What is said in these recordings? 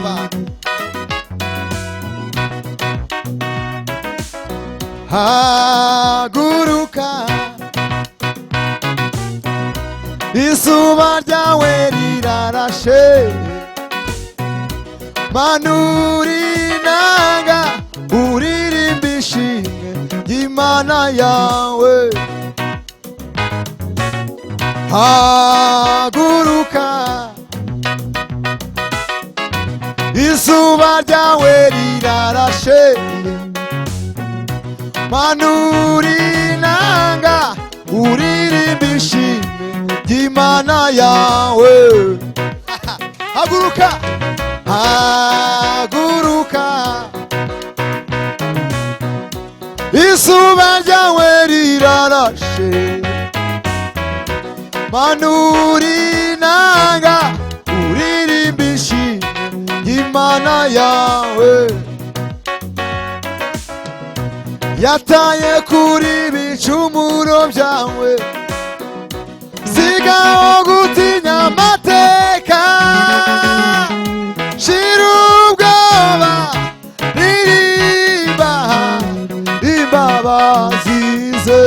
baba. Haguruka izuba ryawe rirarashe manura inanga uririmba ishimwe ry'Imana yawe haguruka izuba ryawe rirarashe manura inanga uririmba ishimwe ry'Imana yawe haguruka haguruka izuba ryawe rirarashe manura inanga uririmba ishimwe ry'Imana yawe yataye kuri ibicumuro byawe sigaho gutinya amateka shira ubwoba ririmba imbabazi ze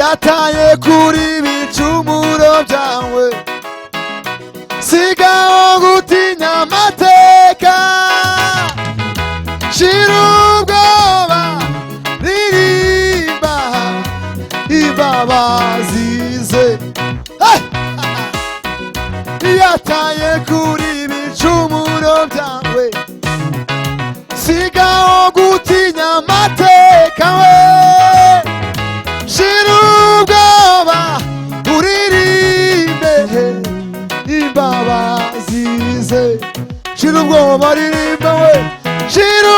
yataye kuri ibicumuro byawe sigaho gutinya amateka shira ubwoba ririmba imbabazi ze yataye kuri ibicumuro byawe sigaho gutinya amateka we shira ubwoba uririmbe imbabazi ze shira ubwoba ririmba we shira